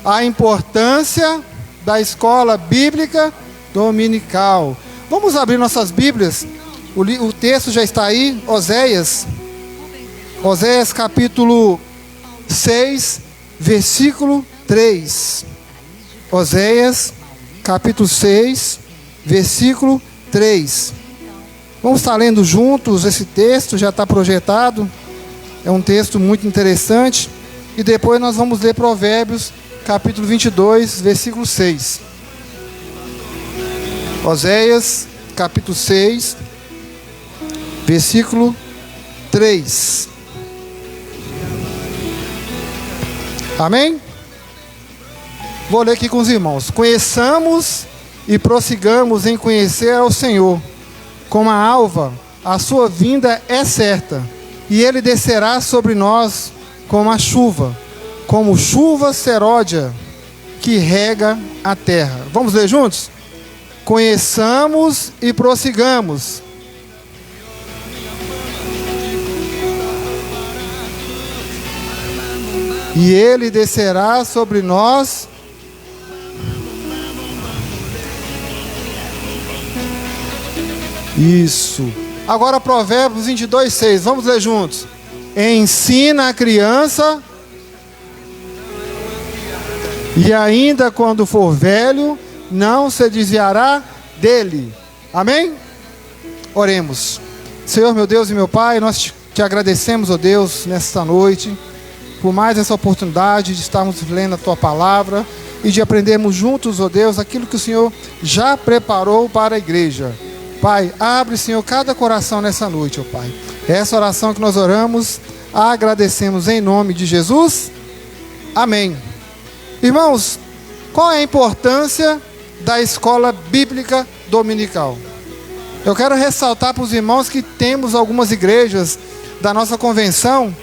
A importância da escola bíblica dominical. Vamos abrir nossas Bíblias. O texto já está aí, Oséias capítulo 6, versículo 3. Oséias capítulo 6, versículo 3. Vamos estar lendo juntos esse texto, já está projetado. É um texto muito interessante. E depois nós vamos ler Provérbios capítulo 22, versículo 6. Oséias capítulo 6, versículo 3. Amém? Vou ler aqui com os irmãos. Conheçamos e prossigamos em conhecer ao Senhor. Como a alva, a sua vinda é certa, e ele descerá sobre nós como a chuva, como chuva seródia que rega a terra. Vamos ler juntos? Conheçamos e prossigamos. E ele descerá sobre nós. Isso. Agora Provérbios 22, 6. Vamos ler juntos. Ensina a criança, e ainda quando for velho, não se desviará dele. Amém? Oremos. Senhor, meu Deus e meu Pai, nós te agradecemos, ó Deus, nesta noite, por mais essa oportunidade de estarmos lendo a Tua Palavra e de aprendermos juntos, ó Deus, aquilo que o Senhor já preparou para a igreja. Pai, abre, Senhor, cada coração nessa noite, ó Pai. Essa oração que nós oramos, agradecemos em nome de Jesus. Amém. Irmãos, qual é a importância da escola bíblica dominical? Eu quero ressaltar para os irmãos que temos algumas igrejas da nossa convenção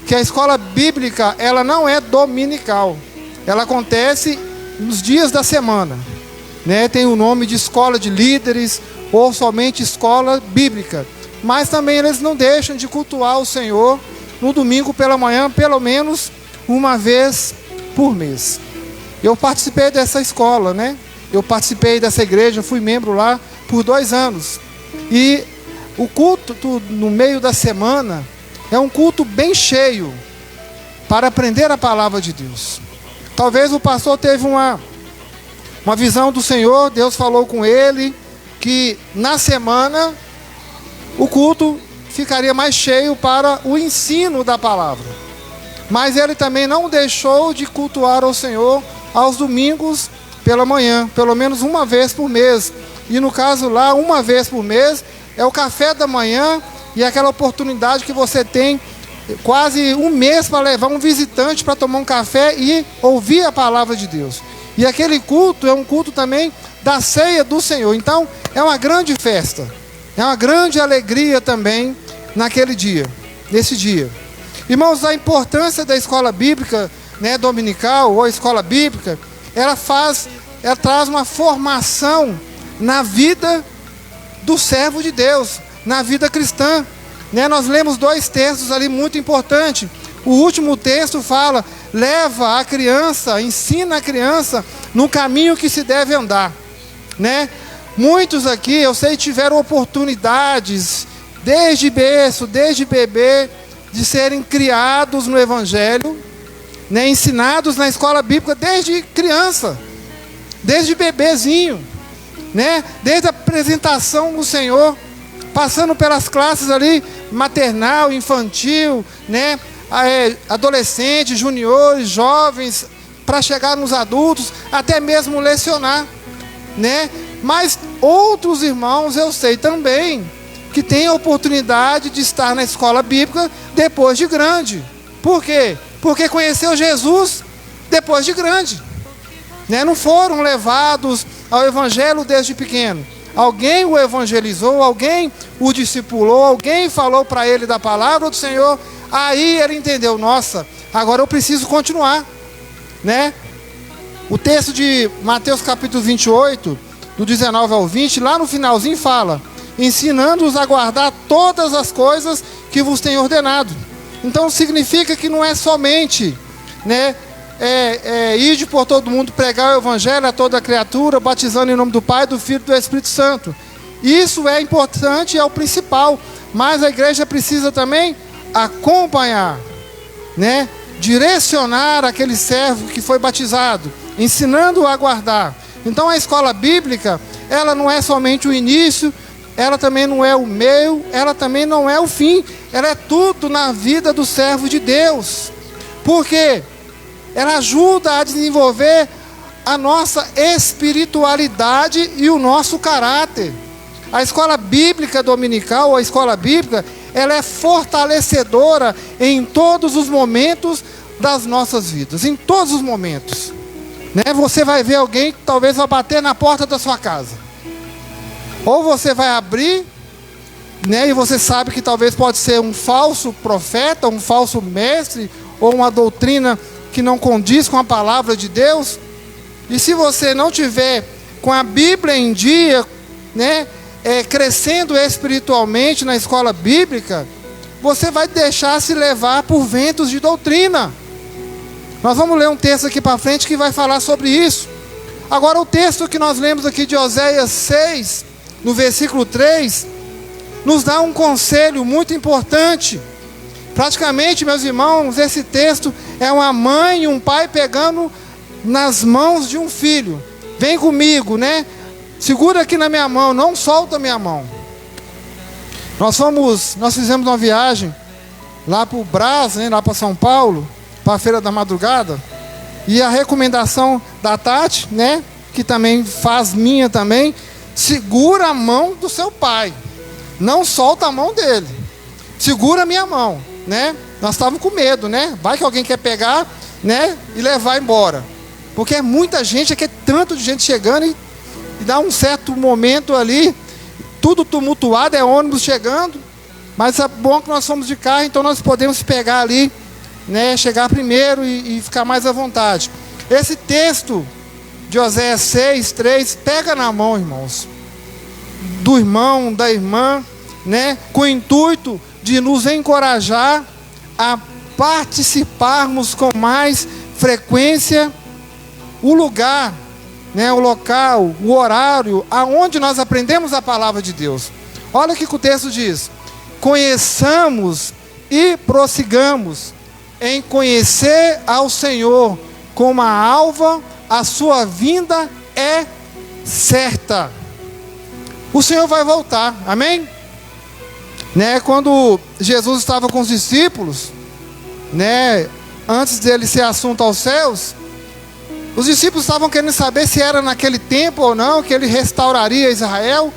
que a escola bíblica, ela não é dominical. Ela acontece nos dias da semana, né? Tem o nome de escola de líderes ou somente escola bíblica. Mas também eles não deixam de cultuar o Senhor no domingo pela manhã, pelo menos uma vez por mês. Eu participei dessa escola, né? Eu participei dessa igreja, fui membro lá por 2 anos. E o culto no meio da semana é um culto bem cheio para aprender a palavra de Deus. Talvez o pastor teve uma visão do Senhor, Deus falou com ele que na semana o culto ficaria mais cheio para o ensino da palavra. Mas ele também não deixou de cultuar ao Senhor aos domingos pela manhã, pelo menos uma vez por mês. E no caso lá, uma vez por mês, é o café da manhã e aquela oportunidade que você tem quase um mês para levar um visitante para tomar um café e ouvir a palavra de Deus. E aquele culto é um culto também da ceia do Senhor. Então, é uma grande festa. É uma grande alegria também naquele dia, nesse dia. Irmãos, a importância da escola bíblica, né, dominical ou escola bíblica, ela traz uma formação na vida do servo de Deus, na vida cristã, né? Nós lemos 2 textos ali muito importantes. O último texto fala: leva a criança, ensina a criança no caminho que se deve andar, né? Muitos aqui, eu sei, tiveram oportunidades desde berço, desde bebê, de serem criados no Evangelho, né? Ensinados na escola bíblica desde criança, desde bebezinho, né? Desde a apresentação do Senhor, passando pelas classes ali, maternal, infantil, né? Adolescentes, juniores, jovens, para chegar nos adultos, até mesmo lecionar, né? Mas outros irmãos, eu sei também, que têm a oportunidade de estar na escola bíblica depois de grande. Por quê? Porque conheceu Jesus depois de grande, né? Não foram levados ao Evangelho desde pequeno. Alguém o evangelizou, alguém o discipulou, alguém falou para ele da palavra do Senhor. Aí ele entendeu: nossa, agora eu preciso continuar, né? O texto de Mateus capítulo 28, do 19 ao 20, lá no finalzinho fala: ensinando-os a guardar todas as coisas que vos tenho ordenado. Então significa que não é somente, né, ide por todo mundo, pregar o evangelho a toda criatura, batizando em nome do Pai, do Filho e do Espírito Santo. Isso é importante, é o principal, mas a igreja precisa também acompanhar, né? Direcionar aquele servo que foi batizado, ensinando-o a guardar. Então a escola bíblica, ela não é somente o início, ela também não é o meio, ela também não é o fim, ela é tudo na vida do servo de Deus. Por quê? Ela ajuda a desenvolver a nossa espiritualidade e o nosso caráter. A escola bíblica dominical, ou a escola bíblica, ela é fortalecedora em todos os momentos das nossas vidas, em todos os momentos, né? Você vai ver alguém que talvez vai bater na porta da sua casa, ou você vai abrir, né? E você sabe que talvez pode ser um falso profeta, um falso mestre, ou uma doutrina que não condiz com a palavra de Deus. E se você não tiver com a Bíblia em dia, né, crescendo espiritualmente na escola bíblica, você vai deixar se levar por ventos de doutrina. Nós vamos ler um texto aqui para frente que vai falar sobre isso. Agora, o texto que nós lemos aqui de Oséias 6, no versículo 3, nos dá um conselho muito importante. Praticamente, meus irmãos, esse texto é uma mãe e um pai pegando nas mãos de um filho. Vem comigo, né? Segura aqui na minha mão, não solta a minha mão. Nós fizemos uma viagem lá para o Brás, né, lá para São Paulo, para a Feira da Madrugada. E a recomendação da Tati, né, que também faz minha também, segura a mão do seu pai. Não solta a mão dele. Segura a minha mão, né? Nós estávamos com medo, né? Vai que alguém quer pegar, né, e levar embora. Porque é muita gente, é tanto de gente chegando e dá um certo momento ali, tudo tumultuado, é ônibus chegando, mas é bom que nós somos de carro, então nós podemos pegar ali, né, chegar primeiro e ficar mais à vontade. Esse texto de Oséias 6, 3, pega na mão, irmãos, do irmão, da irmã, né, com o intuito de nos encorajar a participarmos com mais frequência o lugar, né, o local, o horário, aonde nós aprendemos a palavra de Deus. Olha o que o texto diz: conheçamos e prossigamos em conhecer ao Senhor, como a alva, a sua vinda é certa. O Senhor vai voltar, amém? Né, quando Jesus estava com os discípulos, né, antes dele ser assunto aos céus, os discípulos estavam querendo saber se era naquele tempo ou não que ele restauraria Israel.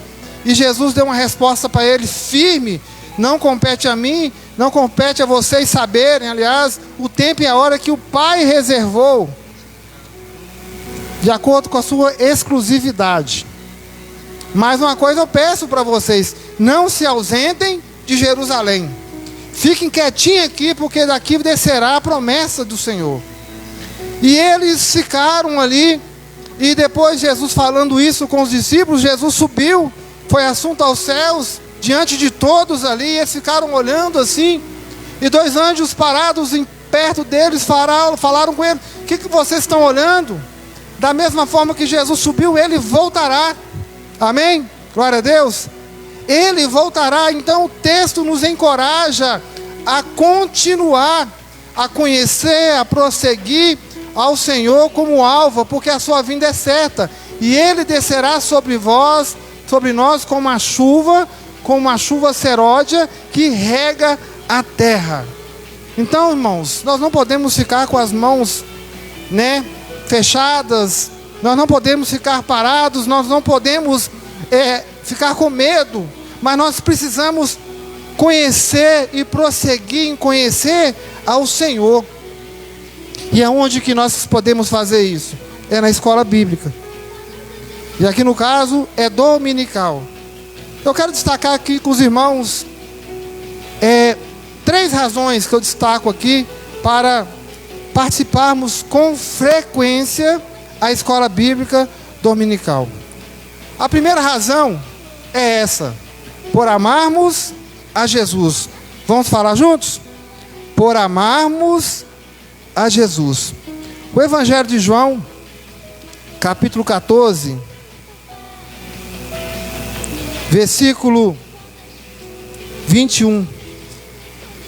E Jesus deu uma resposta para eles firme: não compete a mim, não compete a vocês saberem. Aliás, o tempo e a hora que o Pai reservou, de acordo com a sua exclusividade. Mas uma coisa eu peço para vocês: não se ausentem de Jerusalém. Fiquem quietinhos aqui, porque daqui descerá a promessa do Senhor. E eles ficaram ali, e depois Jesus falando isso com os discípulos, Jesus subiu, foi assunto aos céus, diante de todos ali, e eles ficaram olhando assim, e dois anjos parados perto deles falaram com ele: o que vocês estão olhando? Da mesma forma que Jesus subiu, ele voltará. Amém? Glória a Deus. Ele voltará. Então o texto nos encoraja a continuar, a conhecer, a prosseguir ao Senhor como alva, porque a sua vinda é certa, e Ele descerá sobre nós como uma chuva seródia que rega a terra. Então, irmãos, nós não podemos ficar com as mãos, né, fechadas, nós não podemos ficar parados, nós não podemos ficar com medo, mas nós precisamos conhecer e prosseguir em conhecer ao Senhor. E aonde que nós podemos fazer isso? É na escola bíblica. E aqui no caso é dominical. Eu quero destacar aqui com os irmãos 3 razões que eu destaco aqui para participarmos com frequência a escola bíblica dominical. A primeira razão é essa: por amarmos a Jesus. Vamos falar juntos? Por amarmos a Jesus. O Evangelho de João, capítulo 14, versículo 21.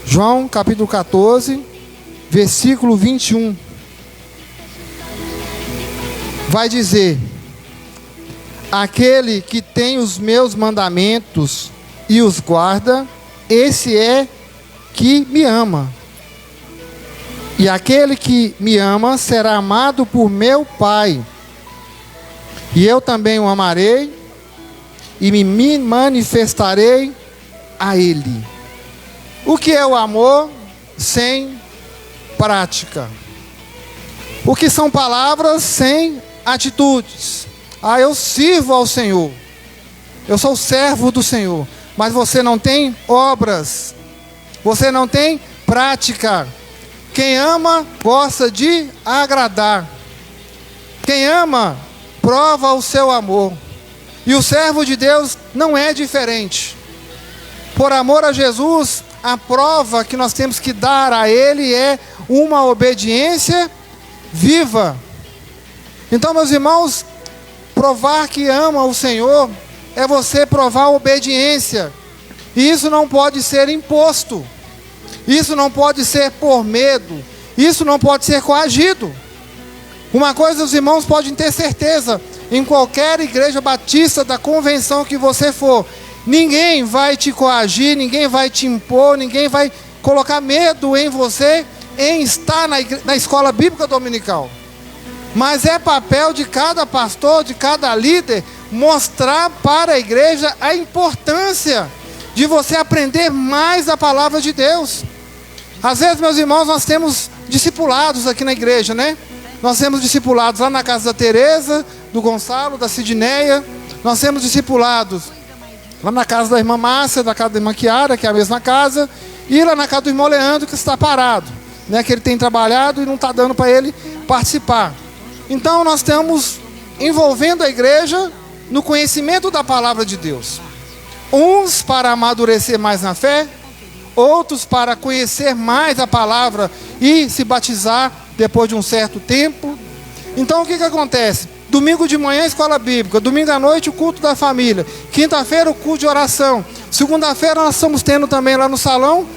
João, capítulo 14, versículo 21. Vai dizer: aquele que tem os meus mandamentos e os guarda, esse é que me ama. E aquele que me ama será amado por meu Pai. E eu também o amarei e me manifestarei a ele. O que é o amor sem prática? O que são palavras sem atitudes? Eu sirvo ao Senhor, eu sou servo do Senhor, mas você não tem obras, você não tem prática. Quem ama gosta de agradar. Quem ama prova o seu amor. E o servo de Deus não é diferente. Por amor a Jesus, a prova que nós temos que dar a Ele é uma obediência viva. Então, meus irmãos, provar que ama o Senhor é você provar a obediência. E isso não pode ser imposto. Isso não pode ser por medo. Isso não pode ser coagido. Uma coisa os irmãos podem ter certeza: em qualquer igreja batista da convenção que você for, ninguém vai te coagir, ninguém vai te impor, ninguém vai colocar medo em você em estar na escola bíblica dominical. Mas é papel de cada pastor, de cada líder, mostrar para a igreja a importância de você aprender mais a palavra de Deus. Às vezes, meus irmãos, nós temos discipulados aqui na igreja, né? Nós temos discipulados lá na casa da Tereza, do Gonçalo, da Sidneia. Nós temos discipulados lá na casa da irmã Márcia, da casa da irmã Chiara, que é a mesma casa. E lá na casa do irmão Leandro, que está parado, né? Que ele tem trabalhado e não está dando para ele participar. Então nós estamos envolvendo a igreja no conhecimento da palavra de Deus. Uns para amadurecer mais na fé, outros para conhecer mais a palavra e se batizar depois de um certo tempo. Então o que acontece? Domingo de manhã, escola bíblica. Domingo à noite, o culto da família. Quinta-feira, o culto de oração. Segunda-feira, nós estamos tendo também lá no salão,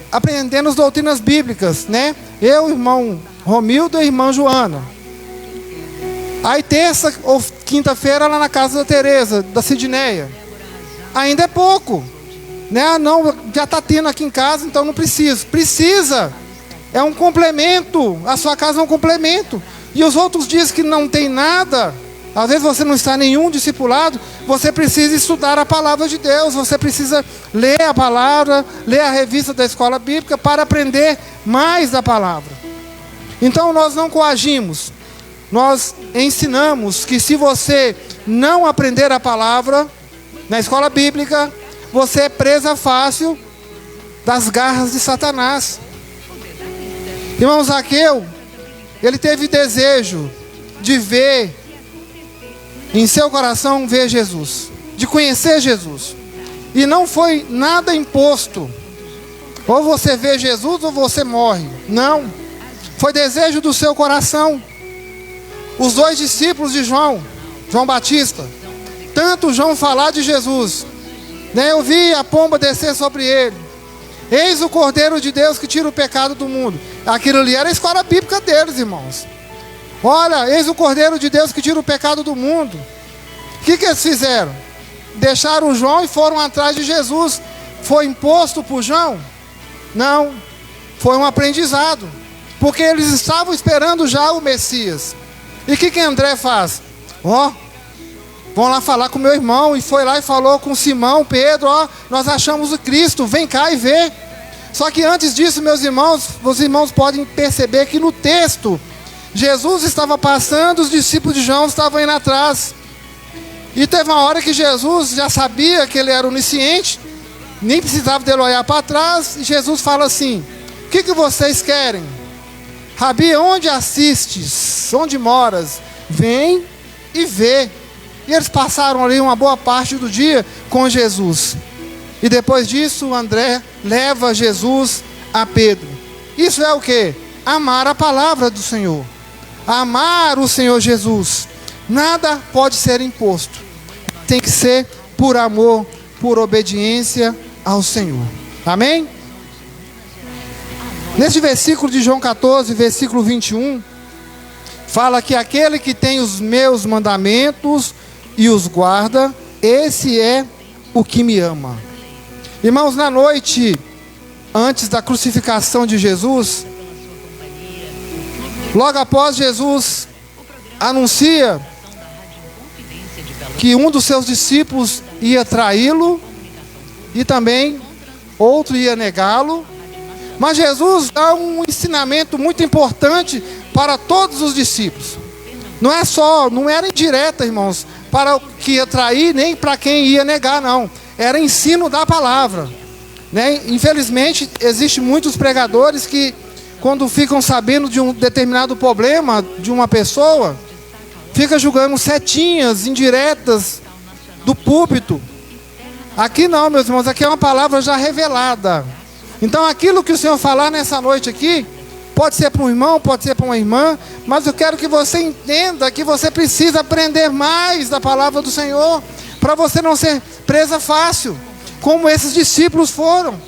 aprendendo as doutrinas bíblicas, né? Eu, irmão Romildo e a irmã Joana. Aí terça ou quinta-feira, lá na casa da Tereza, da Sidneia. Ainda é pouco, né? Não, já está tendo aqui em casa, então não precisa. Precisa. É um complemento. A sua casa é um complemento. E os outros dias que não tem nada, às vezes você não está nenhum discipulado, você precisa estudar a palavra de Deus, você precisa ler a palavra, ler a revista da escola bíblica para aprender mais da palavra. Então nós não coagimos, nós ensinamos que se você não aprender a palavra na escola bíblica, você é presa fácil das garras de Satanás. Irmão Zaqueu, ele teve desejo de ver em seu coração, ver Jesus, de conhecer Jesus. E não foi nada imposto. Ou você vê Jesus ou você morre. Não. Foi desejo do seu coração. Os dois discípulos de João Batista, tanto João falar de Jesus, né? Eu vi a pomba descer sobre ele. Eis o Cordeiro de Deus que tira o pecado do mundo. Aquilo ali era a escola bíblica deles, irmãos. Olha, eis o Cordeiro de Deus que tira o pecado do mundo. O que eles fizeram? Deixaram João e foram atrás de Jesus. Foi imposto por João? Não. Foi um aprendizado. Porque eles estavam esperando já o Messias. E o que André faz? Vão lá falar com meu irmão. E foi lá e falou com Simão, Pedro. Nós achamos o Cristo, vem cá e vê. Só que antes disso, meus irmãos, os irmãos podem perceber que no texto, Jesus estava passando, os discípulos de João estavam indo atrás. E teve uma hora que Jesus já sabia que ele era onisciente, nem precisava dele olhar para trás, e Jesus fala assim: o que vocês querem? Rabi, onde assistes? Onde moras? Vem e vê. E eles passaram ali uma boa parte do dia com Jesus. E depois disso, André leva Jesus a Pedro. Isso é o quê? amar a palavra do Senhor, amar o Senhor Jesus. Nada pode ser imposto, tem que ser por amor, por obediência ao Senhor. Amém? Neste versículo de João 14, versículo 21, fala que aquele que tem os meus mandamentos e os guarda, esse é o que me ama. Irmãos, na noite antes da crucificação de Jesus, logo após Jesus anuncia que um dos seus discípulos ia traí-lo e também outro ia negá-lo. Mas Jesus dá um ensinamento muito importante para todos os discípulos. Não era indireta, irmãos, para o que ia trair, nem para quem ia negar, não. Era ensino da palavra, né? Infelizmente, existem muitos pregadores que, quando ficam sabendo de um determinado problema de uma pessoa, fica julgando setinhas indiretas do púlpito. Aqui não, meus irmãos, aqui é uma palavra já revelada. Então aquilo que o Senhor falar nessa noite aqui, pode ser para um irmão, pode ser para uma irmã, mas eu quero que você entenda que você precisa aprender mais da palavra do Senhor, para você não ser presa fácil, como esses discípulos foram.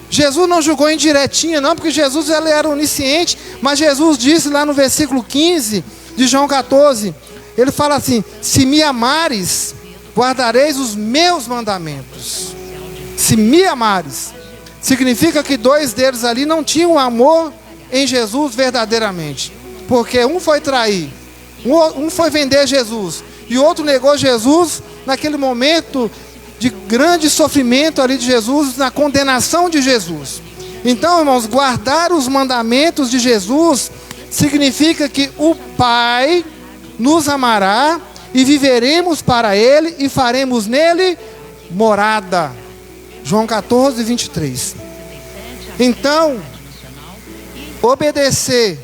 Jesus não julgou indiretinha, não, porque Jesus ele era onisciente, mas Jesus disse lá no versículo 15 de João 14, ele fala assim: se me amares, guardareis os meus mandamentos. Se me amares, significa que dois deles ali não tinham amor em Jesus verdadeiramente, porque um foi trair, um foi vender Jesus, e o outro negou Jesus naquele momento de grande sofrimento ali de Jesus, na condenação de Jesus. Então, irmãos, guardar os mandamentos de Jesus significa que o Pai nos amará e viveremos para Ele e faremos nele morada. João 14, 23. Então, obedecer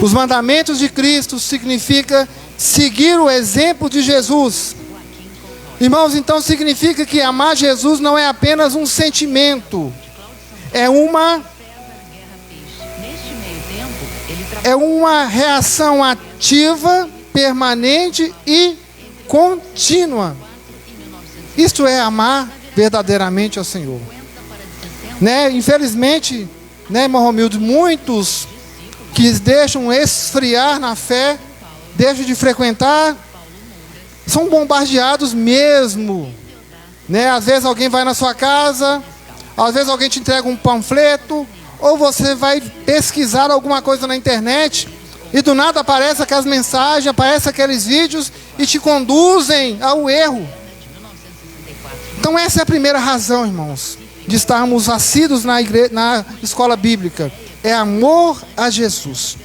os mandamentos de Cristo significa seguir o exemplo de Jesus. Irmãos, então significa que amar Jesus não é apenas um sentimento, é uma reação ativa, permanente e contínua. Isto é amar verdadeiramente ao Senhor, né? Infelizmente, né, irmão Romildo, muitos que deixam esfriar na fé, deixam de frequentar, são bombardeados mesmo, né? Às vezes alguém vai na sua casa, às vezes alguém te entrega um panfleto, ou você vai pesquisar alguma coisa na internet e do nada aparece aquelas mensagens, aparecem aqueles vídeos e te conduzem ao erro. Então essa é a primeira razão, irmãos, de estarmos assíduos na escola bíblica, é amor a Jesus.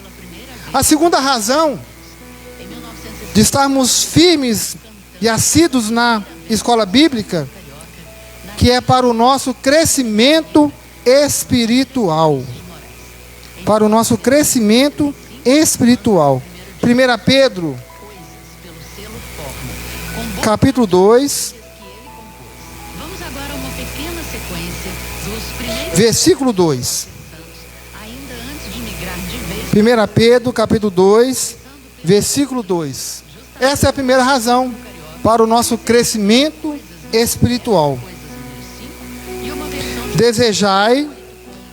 A segunda razão de estarmos firmes e assíduos na escola bíblica, que é para o nosso crescimento espiritual. Para o nosso crescimento espiritual. 1 Pedro, capítulo 2, versículo 2. 1 Pedro, capítulo 2, versículo 2. Essa é a primeira razão para o nosso crescimento espiritual. Desejai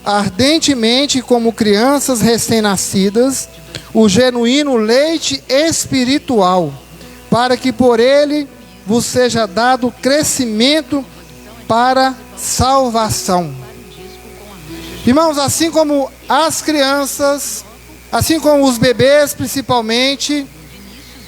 ardentemente, como crianças recém-nascidas, o genuíno leite espiritual, para que por ele vos seja dado crescimento para salvação. Irmãos, assim como as crianças, assim como os bebês principalmente,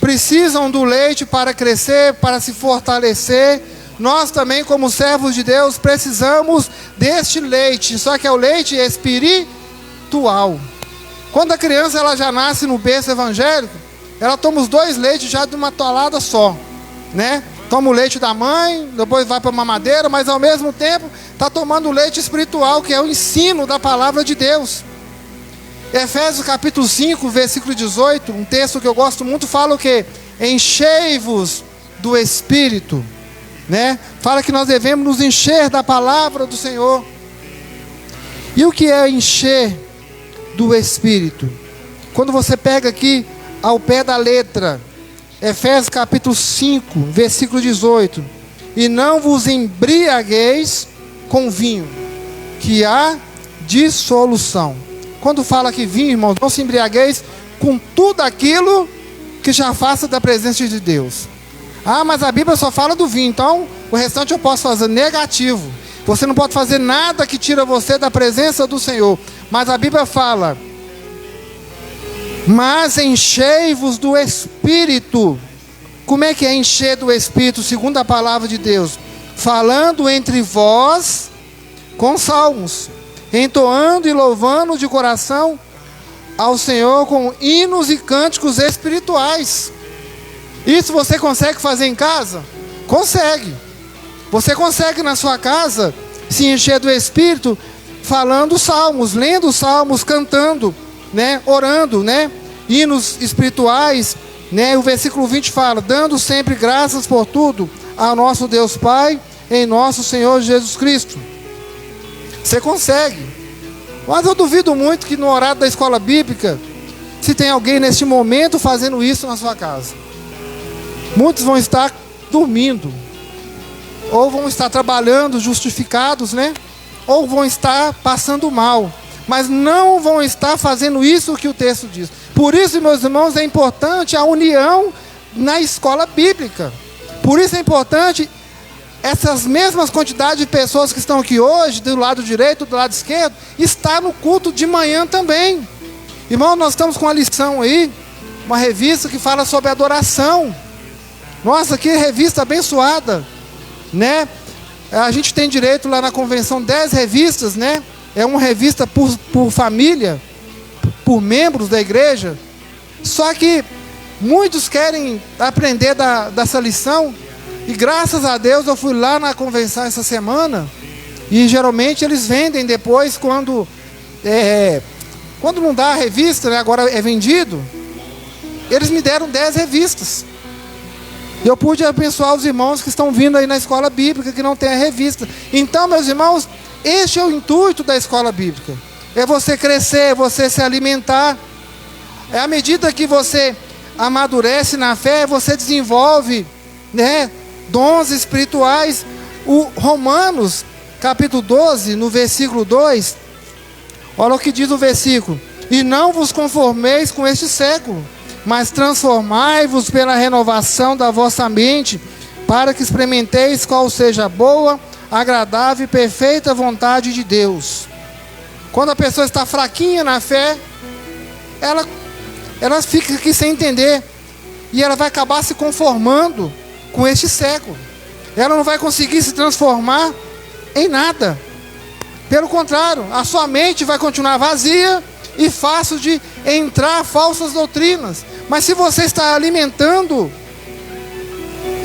precisam do leite para crescer, para se fortalecer, nós também, como servos de Deus, precisamos deste leite, só que é o leite espiritual. Quando a criança ela já nasce no berço evangélico, ela toma os dois leites já de uma tolada só, né? Toma o leite da mãe, depois vai para a mamadeira, mas ao mesmo tempo está tomando o leite espiritual, que é o ensino da palavra de Deus. Efésios capítulo 5, versículo 18, um texto que eu gosto muito, fala o quê? Enchei-vos do Espírito, né? Fala que nós devemos nos encher da palavra do Senhor. E o que é encher do Espírito. Quando você pega aqui ao pé da letra, Efésios capítulo 5, versículo 18: e não vos embriagueis com vinho, que há dissolução. Quando fala que vinho, irmãos, não se embriagueis com tudo aquilo que já afasta da presença de Deus. Ah, mas a Bíblia só fala do vinho, então o restante eu posso fazer negativo. Você não pode fazer nada que tira você da presença do Senhor. Mas a Bíblia fala: mas enchei-vos do Espírito. Como é que é encher do Espírito, segundo a palavra de Deus? Falando entre vós com salmos, entoando e louvando de coração ao Senhor com hinos e cânticos espirituais. Isso você consegue fazer em casa? Consegue. Você consegue na sua casa se encher do Espírito, falando salmos, lendo salmos, cantando, né, orando, né, hinos espirituais, né? O versículo 20 fala: dando sempre graças por tudo ao nosso Deus Pai, em nosso Senhor Jesus Cristo. Você consegue. Mas eu duvido muito que no horário da escola bíblica, se tem alguém neste momento fazendo isso na sua casa. Muitos vão estar dormindo, ou vão estar trabalhando justificados, né? Ou vão estar passando mal, mas não vão estar fazendo isso que o texto diz. Por isso, meus irmãos, é importante a união na escola bíblica. Por isso é importante essas mesmas quantidades de pessoas que estão aqui hoje, do lado direito, do lado esquerdo, estar no culto de manhã também. Irmão, nós estamos com uma lição aí, uma revista que fala sobre adoração. Nossa, que revista abençoada, né? A gente tem direito lá na convenção 10 revistas, né? É uma revista por família, por membros da igreja. Só que muitos querem aprender dessa lição. E graças a Deus eu fui lá na convenção essa semana. E geralmente eles vendem depois quando não dá a revista, né? Agora é vendido. Eles me deram 10 revistas. E eu pude abençoar os irmãos que estão vindo aí na escola bíblica, que não tem a revista. Então, meus irmãos, este é o intuito da escola bíblica. É você crescer, é você se alimentar. É à medida que você amadurece na fé, você desenvolve, né, dons espirituais. O Romanos, capítulo 12, no versículo 2, olha o que diz o versículo: e não vos conformeis com este século, mas transformai-vos pela renovação da vossa mente, para que experimenteis qual seja a boa, agradável e perfeita vontade de Deus. Quando a pessoa está fraquinha na fé, ela fica aqui sem entender, e ela vai acabar se conformando com este século. Ela não vai conseguir se transformar em nada. Pelo contrário, a sua mente vai continuar vazia e fácil de entrar falsas doutrinas. Mas se você está alimentando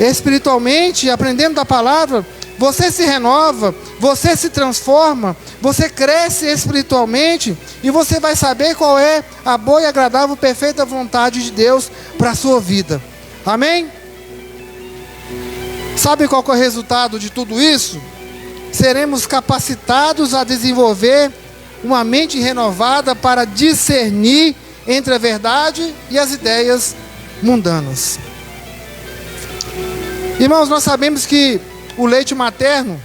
espiritualmente, aprendendo da palavra, você se renova, você se transforma, você cresce espiritualmente, e você vai saber qual é a boa e agradável, perfeita vontade de Deus para a sua vida. Amém? Sabe qual que é o resultado de tudo isso? Seremos capacitados a desenvolver uma mente renovada para discernir entre a verdade e as ideias mundanas. Irmãos, nós sabemos que o leite materno,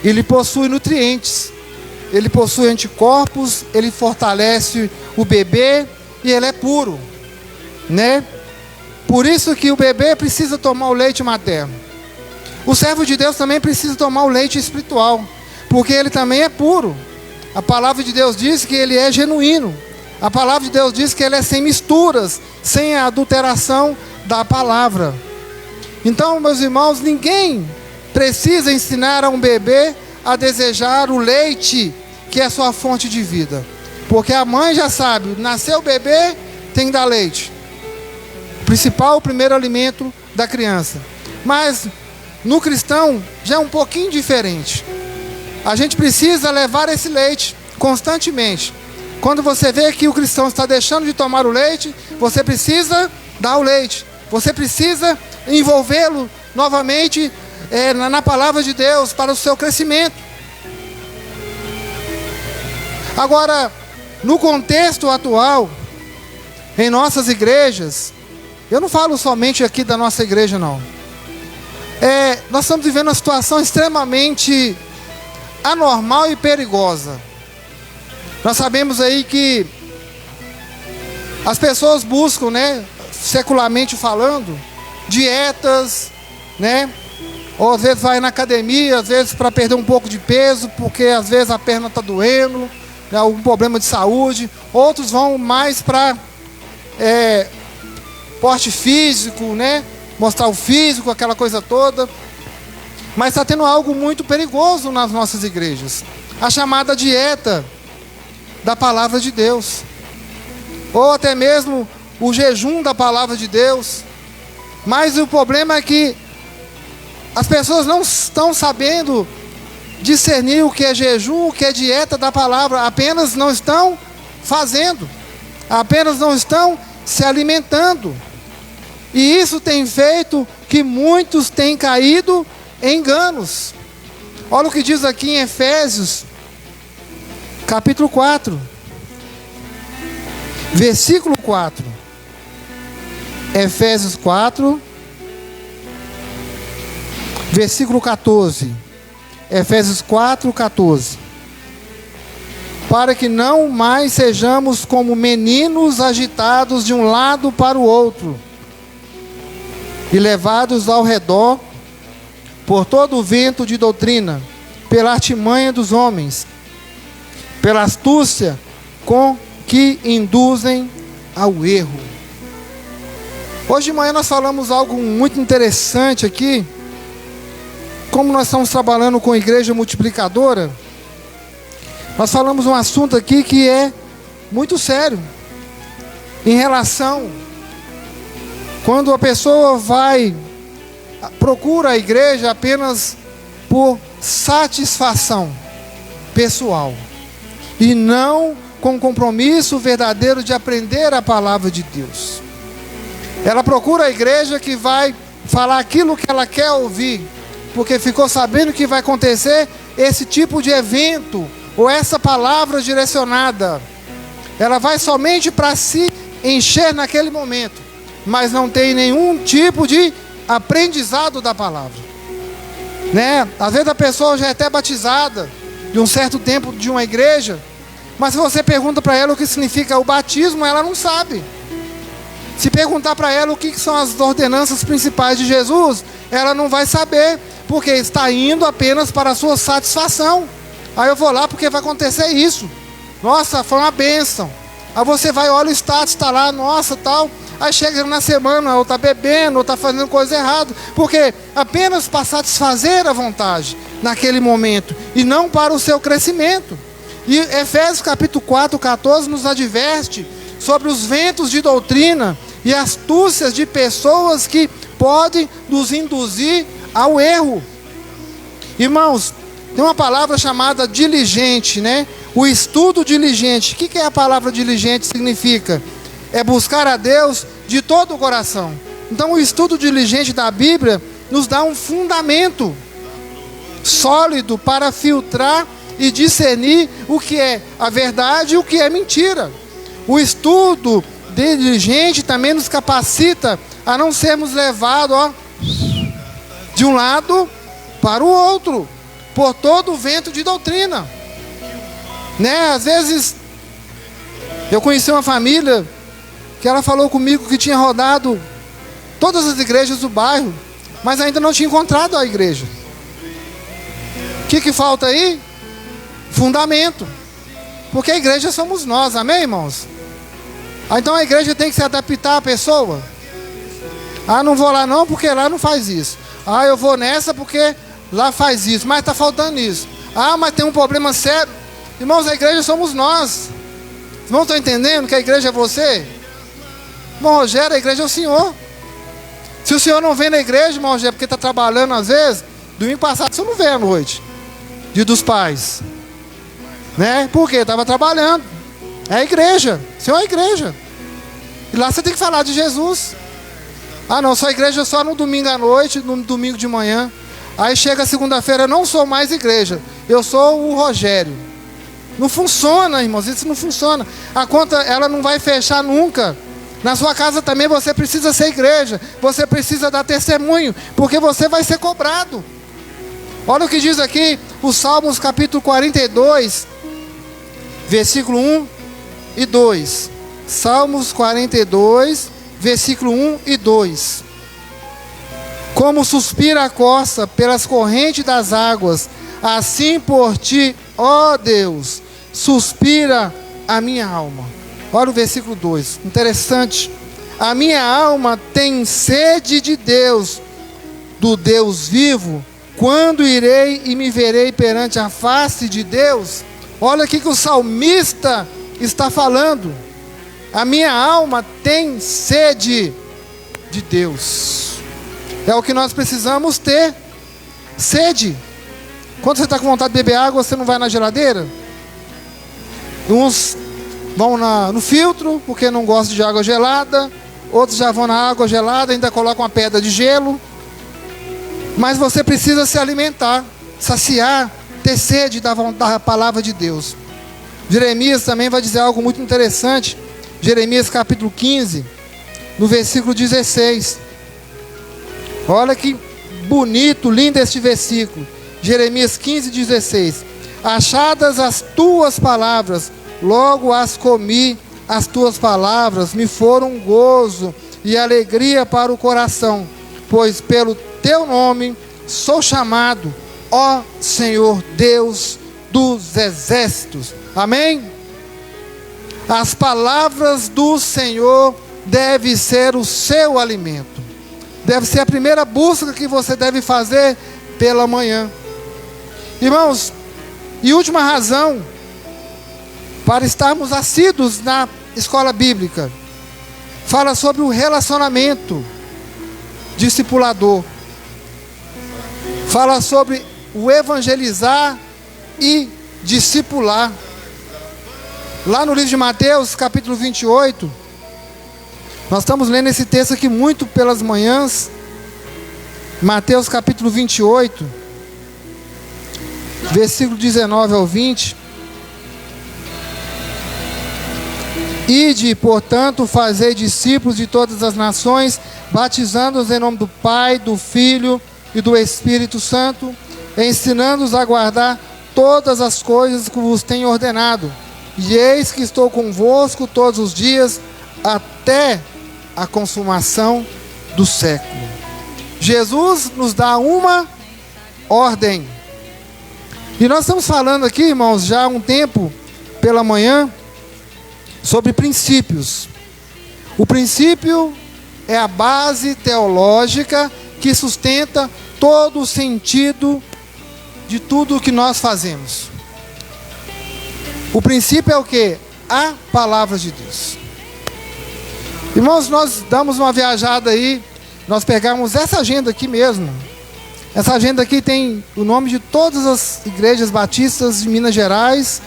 ele possui nutrientes, ele possui anticorpos, ele fortalece o bebê e ele é puro, né? Por isso que o bebê precisa tomar o leite materno. O servo de Deus também precisa tomar o leite espiritual, porque ele também é puro. A palavra de Deus diz que ele é genuíno. A palavra de Deus diz que ele é sem misturas, sem a adulteração da palavra. Então, meus irmãos, ninguém precisa ensinar a um bebê a desejar o leite, que é a sua fonte de vida. Porque a mãe já sabe, nasceu o bebê, tem que dar leite. O primeiro alimento da criança. Mas no cristão já é um pouquinho diferente. A gente precisa levar esse leite constantemente. Quando você vê que o cristão está deixando de tomar o leite, você precisa dar o leite. Você precisa envolvê-lo novamente na palavra de Deus para o seu crescimento. Agora, no contexto atual, em nossas igrejas, eu não falo somente aqui da nossa igreja, não. Nós estamos vivendo uma situação extremamente anormal e perigosa. Nós sabemos aí que as pessoas buscam, né, secularmente falando, dietas, né? Ou às vezes vai na academia, às vezes para perder um pouco de peso, porque às vezes a perna está doendo, né, algum problema de saúde. Outros vão mais para porte físico, né? Mostrar o físico, aquela coisa toda. Mas está tendo algo muito perigoso nas nossas igrejas. A chamada dieta da palavra de Deus. Ou até mesmo o jejum da palavra de Deus. Mas o problema é que as pessoas não estão sabendo discernir o que é jejum, o que é dieta da palavra. Apenas não estão fazendo. Apenas não estão se alimentando. E isso tem feito que muitos tenham caído em enganos. Olha o que diz aqui em Efésios, capítulo 4, versículo 4. Efésios 4, versículo 14. Efésios 4, 14. Para que não mais sejamos como meninos agitados de um lado para o outro, e levados ao redor por todo o vento de doutrina, pela artimanha dos homens, pela astúcia com que induzem ao erro. Hoje de manhã nós falamos algo muito interessante aqui. Como nós estamos trabalhando com a igreja multiplicadora, nós falamos um assunto aqui que é muito sério, em relação quando a pessoa procura a igreja apenas por satisfação pessoal e não com compromisso verdadeiro de aprender a palavra de Deus. Ela procura a igreja que vai falar aquilo que ela quer ouvir, porque ficou sabendo que vai acontecer esse tipo de evento ou essa palavra direcionada. Ela vai somente para se encher naquele momento, mas não tem nenhum tipo de aprendizado da palavra, né? Às vezes a pessoa já é até batizada de um certo tempo de uma igreja, mas se você pergunta para ela o que significa o batismo, ela não sabe. Se perguntar para ela o que são as ordenanças principais de Jesus, ela não vai saber, porque está indo apenas para a sua satisfação. Aí eu vou lá porque vai acontecer isso. Nossa, foi uma bênção. Aí você vai, olha o status, está lá, nossa, tal. Aí chega na semana, ou está bebendo, ou está fazendo coisa errada, porque apenas para satisfazer a vontade naquele momento, e não para o seu crescimento. E Efésios capítulo 4, 14 nos adverte sobre os ventos de doutrina e astúcias de pessoas que podem nos induzir ao erro. Irmãos, tem uma palavra chamada diligente, né? O estudo diligente. O que é a palavra diligente? Significa buscar a Deus de todo o coração. Então o estudo diligente da Bíblia nos dá um fundamento sólido para filtrar e discernir o que é a verdade e o que é mentira. O estudo diligente também nos capacita a não sermos levados de um lado para o outro, por todo o vento de doutrina, né? Às vezes eu conheci uma família que ela falou comigo que tinha rodado todas as igrejas do bairro, mas ainda não tinha encontrado a igreja. O que falta aí? Fundamento. Porque a igreja somos nós, amém, irmãos? Então a igreja tem que se adaptar à pessoa. Não vou lá não, porque lá não faz isso. Eu vou nessa porque lá faz isso, mas está faltando isso. Mas tem um problema sério. Irmãos, a igreja somos nós. Irmãos, estão entendendo que a igreja é você? Irmão Rogério, a igreja é o senhor. Se o senhor não vem na igreja, irmão Rogério, porque está trabalhando às vezes, domingo passado você não veio à noite, dia dos pais, né? Por quê? Estava trabalhando. É a igreja, o senhor é a igreja. E lá você tem que falar de Jesus. Não, sou a igreja só no domingo à noite, no domingo de manhã. Aí chega segunda-feira, eu não sou mais igreja, eu sou o Rogério. Não funciona, irmãos, isso não funciona. A conta, ela não vai fechar nunca. Na sua casa também você precisa ser igreja. Você precisa dar testemunho, porque você vai ser cobrado. Olha o que diz aqui, os Salmos capítulo 42, versículo 1 e 2. Salmos 42, versículo 1 e 2. Como suspira a costa pelas correntes das águas, assim por ti, ó Deus, suspira a minha alma. Olha o versículo 2, interessante. A minha alma tem sede de Deus, do Deus vivo. Quando irei e me verei perante a face de Deus? Olha aqui que o salmista está falando. A minha alma tem sede de Deus. É o que nós precisamos ter. Sede. Quando você está com vontade de beber água, você não vai na geladeira? Uns vão no filtro, porque não gostam de água gelada. Outros já vão na água gelada, ainda colocam uma pedra de gelo. Mas você precisa se alimentar, saciar, ter sede da palavra de Deus. Jeremias também vai dizer algo muito interessante. Jeremias capítulo 15, no versículo 16. Olha que bonito, lindo este versículo. Jeremias 15, 16. Achadas as tuas palavras, logo as comi, as tuas palavras me foram gozo e alegria para o coração, pois pelo teu nome sou chamado, ó Senhor Deus dos exércitos. Amém? As palavras do Senhor devem ser o seu alimento. Deve ser a primeira busca que você deve fazer pela manhã. Irmãos, e última razão para estarmos assíduos na escola bíblica, fala sobre o relacionamento discipulador. Fala sobre o evangelizar e discipular. Lá no livro de Mateus, capítulo 28, nós estamos lendo esse texto aqui muito pelas manhãs. Mateus capítulo 28, versículo 19 ao 20. Ide, portanto, fazei discípulos de todas as nações, batizando-os em nome do Pai, do Filho e do Espírito Santo, ensinando-os a guardar todas as coisas que vos tenho ordenado. E eis que estou convosco todos os dias, até a consumação do século. Jesus nos dá uma ordem. E nós estamos falando aqui, irmãos, já há um tempo, pela manhã, sobre princípios. O princípio é a base teológica que sustenta todo o sentido de tudo o que nós fazemos. O princípio é o quê? A palavra de Deus. Irmãos, nós damos uma viajada aí, nós pegamos essa agenda aqui mesmo. Essa agenda aqui tem o nome de todas as igrejas batistas de Minas Gerais,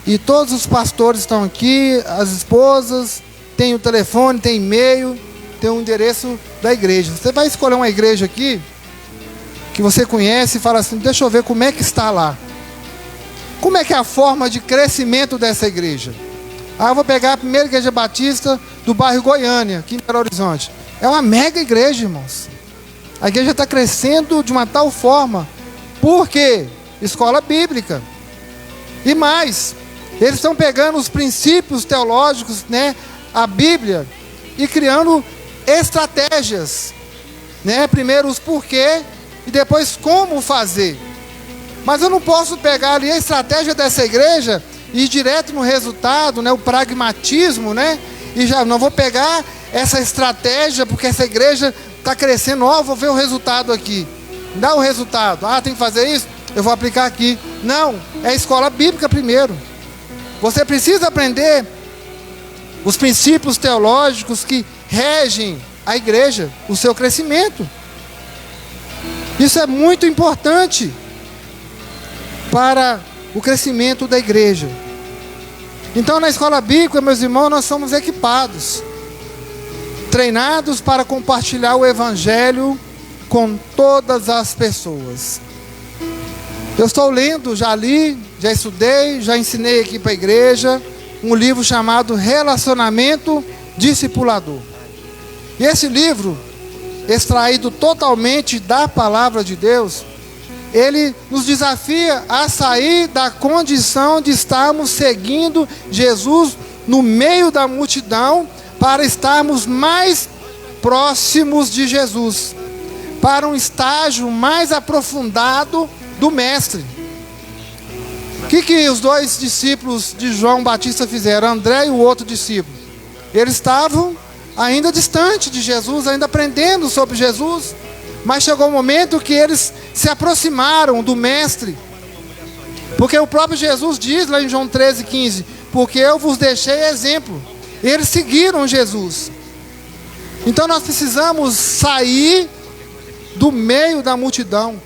e todos os pastores estão aqui, as esposas, tem o telefone, tem e-mail, tem o endereço da igreja. Você vai escolher uma igreja aqui, que você conhece, e fala assim, deixa eu ver como é que está lá. Como é que é a forma de crescimento dessa igreja? Eu vou pegar a primeira igreja batista do bairro Goiânia, aqui em Belo Horizonte. É uma mega igreja, irmãos. A igreja está crescendo de uma tal forma. Por quê? Escola bíblica. E mais, eles estão pegando os princípios teológicos, né, a Bíblia, e criando estratégias, né? Primeiro os porquê e depois como fazer. Mas eu não posso pegar ali a estratégia dessa igreja e ir direto no resultado, né, o pragmatismo, né? E já não vou pegar essa estratégia porque essa igreja está crescendo, vou ver o resultado aqui. Dá o resultado. Tem que fazer isso? Eu vou aplicar aqui. Não, é a escola bíblica primeiro. Você precisa aprender os princípios teológicos que regem a igreja, o seu crescimento. Isso é muito importante para o crescimento da igreja. Então, na escola bíblica, meus irmãos, nós somos equipados, treinados para compartilhar o evangelho com todas as pessoas. Eu estou lendo, já li, já estudei, já ensinei aqui para a igreja, um livro chamado Relacionamento Discipulador. E esse livro, extraído totalmente da palavra de Deus, ele nos desafia a sair da condição de estarmos seguindo Jesus no meio da multidão, para estarmos mais próximos de Jesus, para um estágio mais aprofundado do Mestre. O que os dois discípulos de João Batista fizeram, André e o outro discípulo? Eles estavam ainda distante de Jesus, ainda aprendendo sobre Jesus, mas chegou um momento que eles se aproximaram do Mestre, porque o próprio Jesus diz lá em João 13,15, porque eu vos deixei exemplo. Eles seguiram Jesus. Então nós precisamos sair do meio da multidão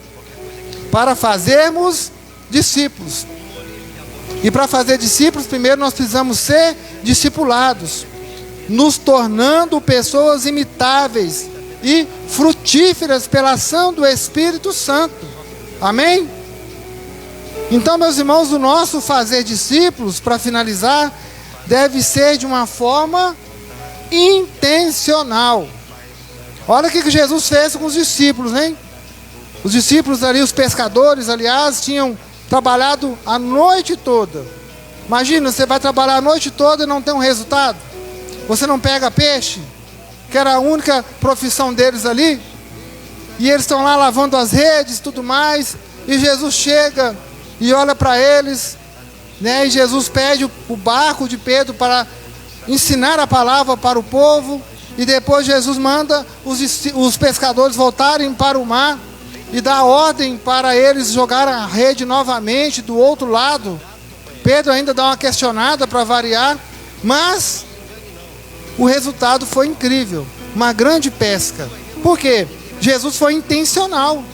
para fazermos discípulos. E para fazer discípulos, primeiro nós precisamos ser discipulados, nos tornando pessoas imitáveis e frutíferas pela ação do Espírito Santo. Amém? Então, meus irmãos, o nosso fazer discípulos, para finalizar, deve ser de uma forma intencional. Olha o que Jesus fez com os discípulos, hein? Os discípulos ali, os pescadores, aliás, tinham trabalhado a noite toda. Imagina, você vai trabalhar a noite toda e não tem um resultado. Você não pega peixe, que era a única profissão deles ali. E eles estão lá lavando as redes e tudo mais. E Jesus chega e olha para eles, né? E Jesus pede o barco de Pedro para ensinar a palavra para o povo. E depois Jesus manda os pescadores voltarem para o mar e dá ordem para eles jogarem a rede novamente do outro lado. Pedro ainda dá uma questionada para variar, mas o resultado foi incrível, uma grande pesca. Por quê? Jesus foi intencional.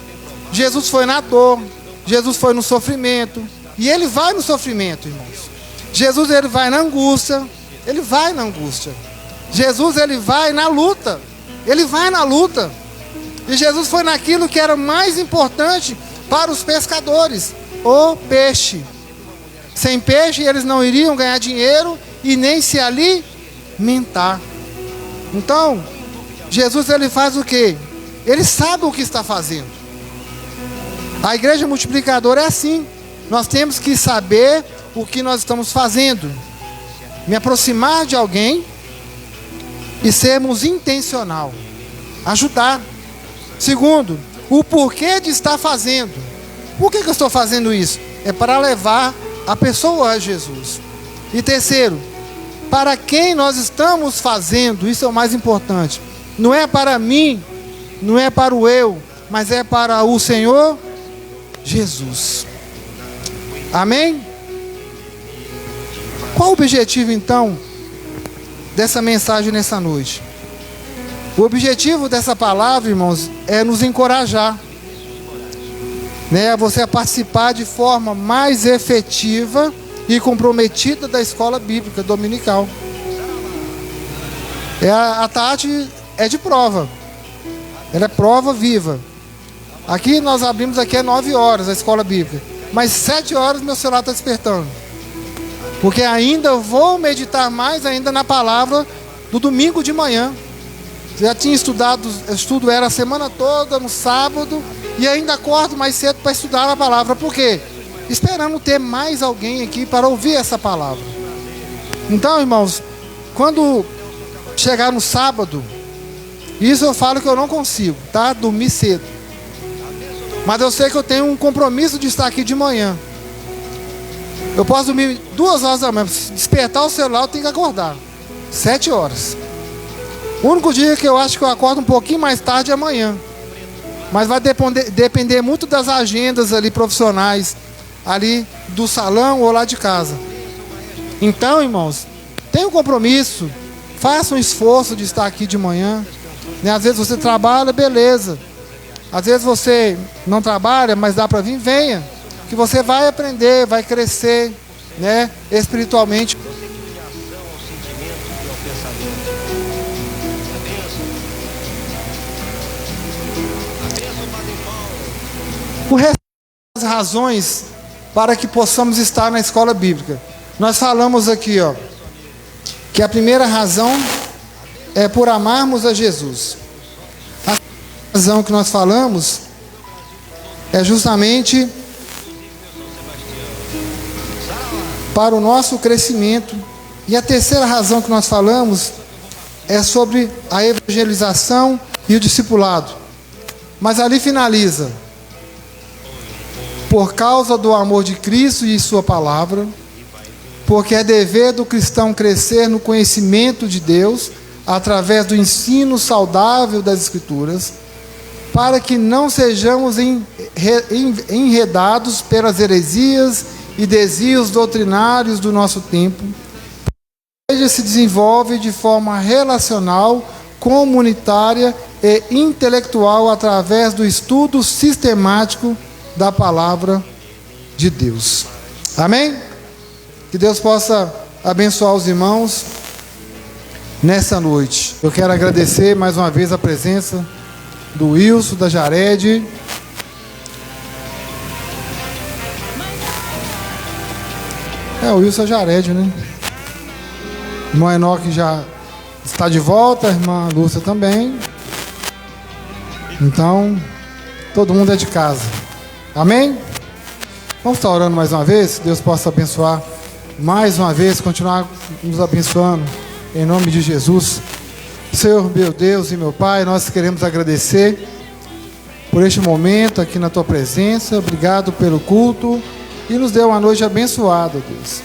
Jesus foi na dor, Jesus foi no sofrimento, e ele vai no sofrimento, irmãos. Jesus, ele vai na angústia, ele vai na angústia. Jesus, ele vai na luta, ele vai na luta. E Jesus foi naquilo que era mais importante para os pescadores, o peixe. Sem peixe eles não iriam ganhar dinheiro e nem se alimentar. Então, Jesus, ele faz o quê? Ele sabe o que está fazendo. A igreja multiplicadora é assim. Nós temos que saber o que nós estamos fazendo. Me aproximar de alguém e sermos intencional. Ajudar. Segundo, o porquê de estar fazendo. Por que eu estou fazendo isso? É para levar a pessoa a Jesus. E terceiro, para quem nós estamos fazendo. Isso é o mais importante. Não é para mim, não é para o eu, mas é para o Senhor Jesus. Amém? Qual o objetivo então dessa mensagem nessa noite? O objetivo dessa palavra, irmãos, é nos encorajar, né, você a participar de forma mais efetiva e comprometida da escola bíblica dominical. A Tati é de prova, ela é prova viva. Aqui nós abrimos aqui às 9 horas a escola bíblica, mas 7 horas meu celular está despertando, porque ainda vou meditar mais ainda na palavra do domingo de manhã. Já tinha estudado, estudo era a semana toda, no sábado, e ainda acordo mais cedo para estudar a palavra. Por quê? Esperando ter mais alguém aqui para ouvir essa palavra. Então, irmãos, quando chegar no sábado, isso eu falo que eu não consigo, tá? Dormir cedo. Mas eu sei que eu tenho um compromisso de estar aqui de manhã. Eu posso dormir 2 horas da manhã, se despertar o celular eu tenho que acordar 7 horas. O único dia que eu acho que eu acordo um pouquinho mais tarde é amanhã. Mas vai depender muito das agendas ali profissionais, ali do salão ou lá de casa. Então, irmãos, tenha um compromisso, faça um esforço de estar aqui de manhã. Né? Às vezes você trabalha, beleza. Às vezes você não trabalha, mas dá para vir, venha. Que você vai aprender, vai crescer, né, espiritualmente. O resto das razões para que possamos estar na escola bíblica. Nós falamos aqui, ó, que a primeira razão é por amarmos a Jesus. A razão que nós falamos é justamente para o nosso crescimento. E a terceira razão que nós falamos é sobre a evangelização e o discipulado. Mas ali finaliza: por causa do amor de Cristo e sua palavra, porque é dever do cristão crescer no conhecimento de Deus, através do ensino saudável das Escrituras, para que não sejamos enredados pelas heresias e desvios doutrinários do nosso tempo. A igreja se desenvolve de forma relacional, comunitária e intelectual através do estudo sistemático da palavra de Deus. Amém? Que Deus possa abençoar os irmãos nessa noite. Eu quero agradecer mais uma vez a presença do Wilson, da Jared. O Wilson é Jared, né? O irmão Enoque já está de volta, a irmã Lúcia também. Então, todo mundo é de casa. Amém? Vamos estar orando mais uma vez, que Deus possa abençoar mais uma vez, continuar nos abençoando, em nome de Jesus. Senhor, meu Deus e meu Pai, nós queremos agradecer por este momento aqui na Tua presença. Obrigado pelo culto e nos dê uma noite abençoada, Deus.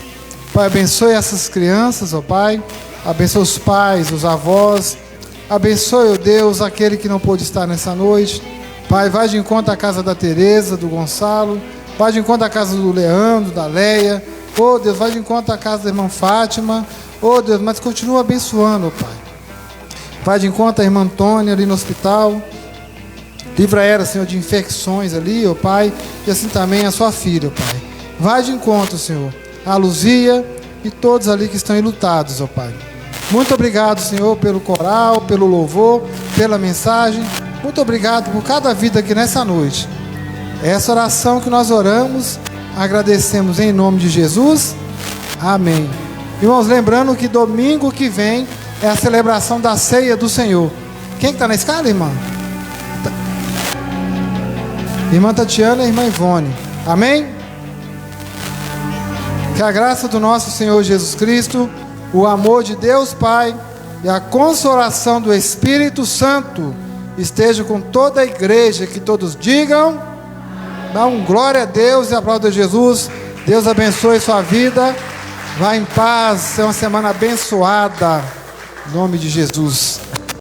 Pai, abençoe essas crianças, ó Pai, abençoe os pais, os avós, abençoe, ó Deus, aquele que não pôde estar nessa noite. Pai, vai de encontro à casa da Tereza, do Gonçalo, vai de encontro à casa do Leandro, da Leia, ó Deus, vai de encontro à casa da irmã Fátima, ó Deus, mas continua abençoando, ó Pai. Vai de encontro à irmã Antônia ali no hospital, livra ela, Senhor, de infecções ali, ó Pai, e assim também a sua filha, ó Pai. Vai de encontro, Senhor, a Luzia e todos ali que estão enlutados, ó Pai. Muito obrigado, Senhor, pelo coral, pelo louvor, pela mensagem. Muito obrigado por cada vida aqui nessa noite. Essa oração que nós oramos, agradecemos em nome de Jesus. Amém. Irmãos, lembrando que domingo que vem é a celebração da ceia do Senhor. Quem está na escala, irmã? Irmã Tatiana e irmã Ivone. Amém? Que a graça do nosso Senhor Jesus Cristo, o amor de Deus Pai e a consolação do Espírito Santo esteja com toda a igreja. Que todos digam, dá um glória a Deus e aplauda Jesus. Deus abençoe sua vida. Vá em paz, é uma semana abençoada, em nome de Jesus.